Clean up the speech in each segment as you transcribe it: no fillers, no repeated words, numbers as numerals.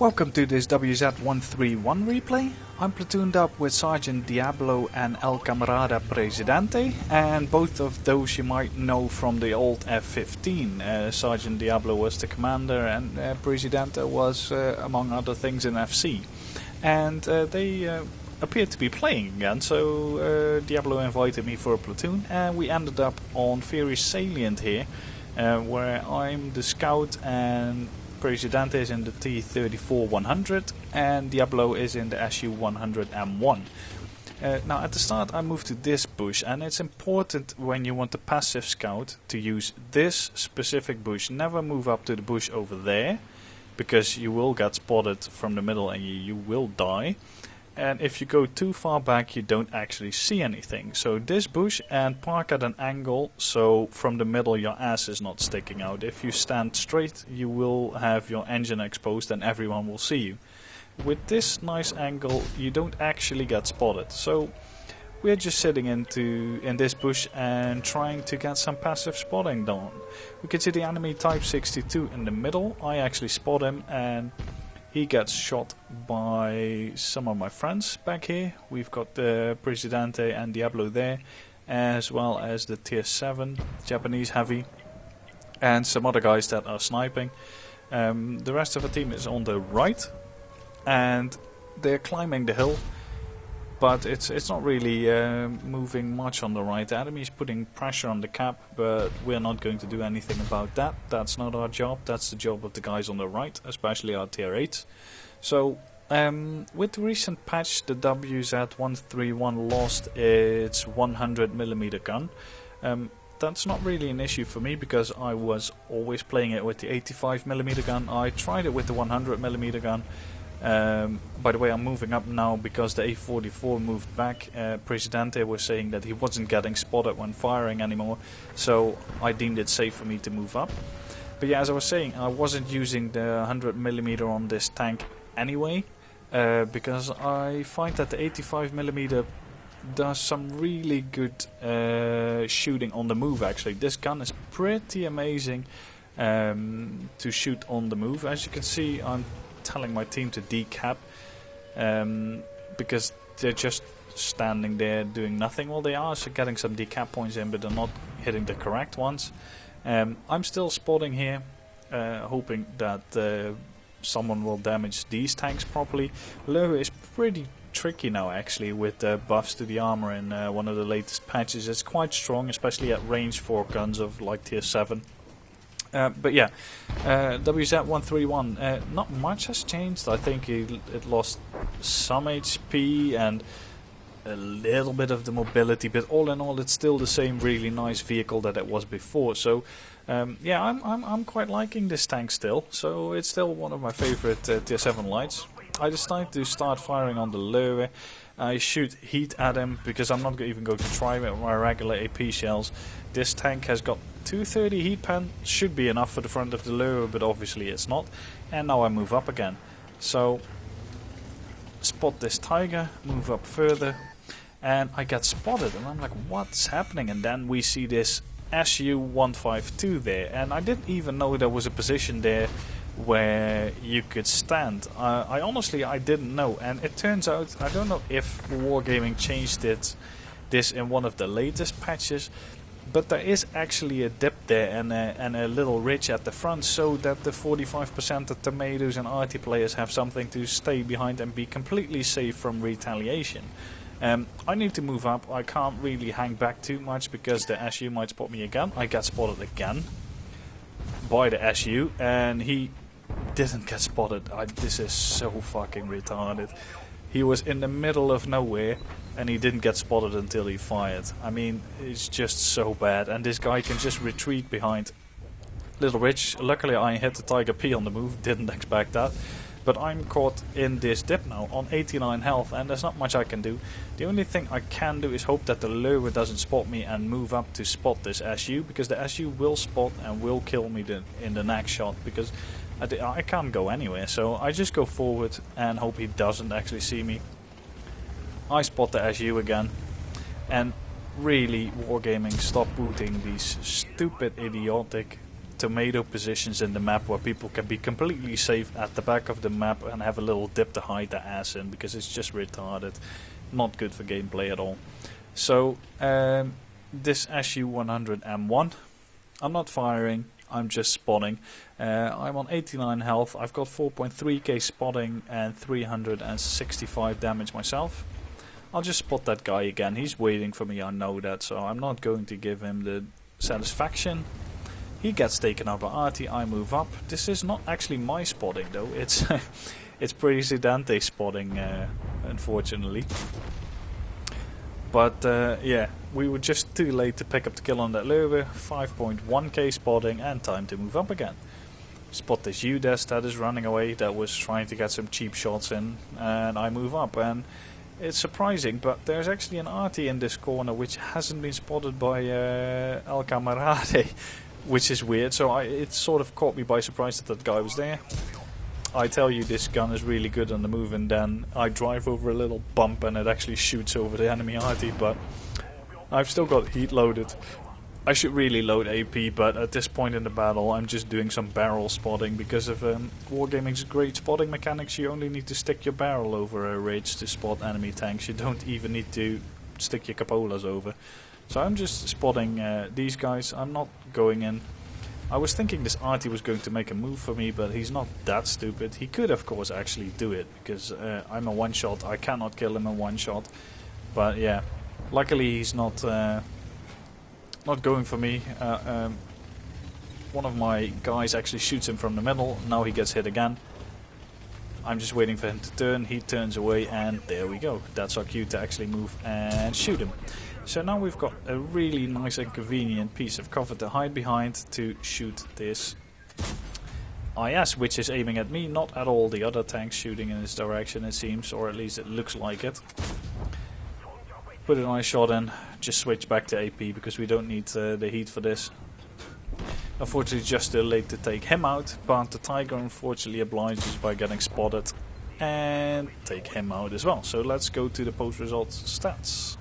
Welcome to this WZ-131 replay. I'm platooned up with Sergeant Diablo and El Camarada Presidente, and both of those you might know from the old F-15. Sergeant Diablo was the commander and Presidente was, among other things, in FC. And they appeared to be playing again, so Diablo invited me for a platoon, and we ended up on Fiery Salient here, where I'm the scout and Presidente is in the T-34-100 and Diablo is in the SU-101. Now at the start I moved to this bush, and it's important when you want a passive scout to use this specific bush. Never move up to the bush over there, because you will get spotted from the middle and you will die. And if you go too far back you don't actually see anything. So this bush, and park at an angle so from the middle your ass is not sticking out. If you stand straight you will have your engine exposed and everyone will see you. With this nice angle you don't actually get spotted. So we're just sitting in this bush and trying to get some passive spotting done. We can see the enemy Type 62 in the middle. I actually spot him and he gets shot by some of my friends back here. We've got the Presidente and Diablo there, as well as the Tier 7 Japanese heavy, and some other guys that are sniping. The rest of the team is on the right, and they're climbing the hill, but it's not really moving much on the right. The enemy is putting pressure on the cap, but we're not going to do anything about that. That's not our job. That's the job of the guys on the right, especially our tier 8s. So with the recent patch, the WZ-131 lost its 100mm gun. That's not really an issue for me because I was always playing it with the 85mm gun. I tried it with the 100mm gun. By the way, I'm moving up now because the A44 moved back. Presidente was saying that he wasn't getting spotted when firing anymore, so I deemed it safe for me to move up. But yeah, as I was saying, I wasn't using the 100mm on this tank anyway, because I find that the 85mm does some really good shooting on the move. Actually, this gun is pretty amazing to shoot on the move. As you can see, I'm telling my team to decap because they're just standing there doing nothing. Well, they are so getting some decap points in, but they're not hitting the correct ones. I'm still spotting here, hoping that someone will damage these tanks properly. Lure is pretty tricky now actually with buffs to the armor in one of the latest patches. It's quite strong, especially at range for guns of like tier 7. But yeah, WZ-131, not much has changed. I think it lost some HP and a little bit of the mobility, but all in all it's still the same really nice vehicle that it was before. So yeah, I'm quite liking this tank still, so it's still one of my favorite tier 7 lights. I decided to start firing on the Lure. I shoot heat at him because I'm not even going to try with my regular AP shells. This tank has got 230 heat pen, should be enough for the front of the Lure, but obviously it's not. And now I move up again. So spot this Tiger, move up further, and I get spotted and I'm like, what's happening? And then we see this SU-152 there, and I didn't even know there was a position there where you could stand. I honestly didn't know, and it turns out, I don't know if Wargaming changed this in one of the latest patches, but there is actually a dip there and a little ridge at the front, so that the 45% of tomatoes and arty players have something to stay behind and be completely safe from retaliation. I need to move up. I can't really hang back too much because the SU might spot me again. I get spotted again by the SU, and he didn't get spotted. This is so fucking retarded. He was in the middle of nowhere and he didn't get spotted until he fired. I mean, it's just so bad, and this guy can just retreat behind Little Ridge. Luckily I hit the Tiger P on the move, didn't expect that. But I'm caught in this dip now on 89 health, and there's not much I can do. The only thing I can do is hope that the Lure doesn't spot me and move up to spot this SU, because the SU will spot and will kill me in the next shot, because I can't go anywhere. So I just go forward and hope he doesn't actually see me. I spot the SU again, and really, Wargaming, stop putting these stupid, idiotic tomato positions in the map where people can be completely safe at the back of the map and have a little dip to hide their ass in, because it's just retarded. Not good for gameplay at all. So, this SU-101, I'm not firing, I'm just spotting. I'm on 89 health, I've got 4.3k spotting and 365 damage myself. I'll just spot that guy again, he's waiting for me, I know that, so I'm not going to give him the satisfaction. He gets taken out by Artie, I move up. This is not actually my spotting though, it's it's Presidente spotting, unfortunately. But yeah, we were just too late to pick up the kill on that Löwe. 5.1k spotting and time to move up again. Spot this UDES that is running away, that was trying to get some cheap shots in, and I move up. And it's surprising, but there's actually an Artie in this corner which hasn't been spotted by El Camarade, which is weird. So it sort of caught me by surprise that guy was there. I tell you, this gun is really good on the move, and then I drive over a little bump and it actually shoots over the enemy Artie, but I've still got heat loaded. I should really load AP, but at this point in the battle I'm just doing some barrel spotting because of Wargaming's great spotting mechanics. You only need to stick your barrel over a ridge to spot enemy tanks. You don't even need to stick your cupolas over. So I'm just spotting these guys. I'm not going in. I was thinking this Artie was going to make a move for me, but he's not that stupid. He could of course actually do it, because I'm a one shot, I cannot kill him in one shot. But yeah, luckily he's not going for me. One of my guys actually shoots him from the middle, now he gets hit again. I'm just waiting for him to turn, he turns away, and there we go. That's our cue to actually move and shoot him. So now we've got a really nice and convenient piece of cover to hide behind to shoot this IS, which is aiming at me, not at all the other tanks shooting in this direction, it seems, or at least it looks like it. Put a nice shot in, just switch back to AP because we don't need the heat for this. Unfortunately just too late to take him out, but the Tiger unfortunately obliges by getting spotted and take him out as well. So let's go to the post-results stats.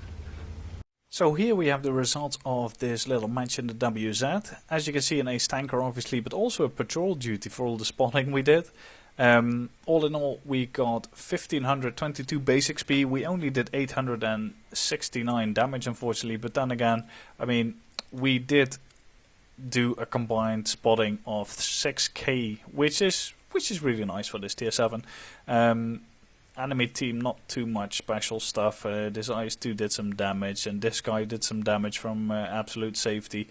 So here we have the results of this little match in the WZ. As you can see, an ace tanker obviously, but also a patrol duty for all the spotting we did. All in all, we got 1522 base XP. We only did 869 damage, unfortunately. But then again, I mean, we did do a combined spotting of 6k, which is really nice for this tier 7. Enemy team, not too much special stuff. This IS-2 did some damage, and this guy did some damage from absolute safety.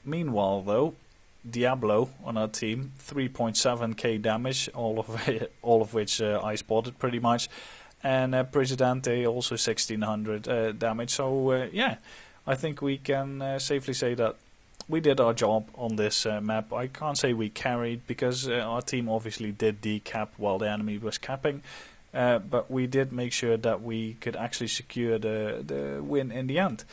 Meanwhile, though, Diablo on our team, 3.7k damage, all of which I spotted pretty much, and Presidente also 1600 damage. So yeah, I think we can safely say that we did our job on this map. I can't say we carried, because our team obviously did decap while the enemy was capping, but we did make sure that we could actually secure the win in the end.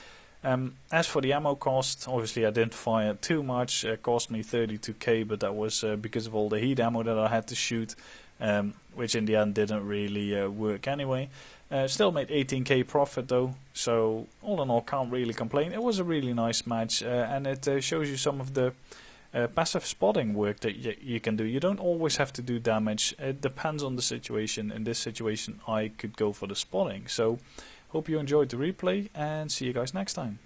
As for the ammo cost, obviously I didn't fire too much. It cost me 32k, but that was because of all the heat ammo that I had to shoot, which in the end didn't really work anyway. Still made 18k profit though, so all in all can't really complain. It was a really nice match, and it shows you some of the passive spotting work that you can do. You don't always have to do damage, it depends on the situation. In this situation I could go for the spotting. So hope you enjoyed the replay, and see you guys next time.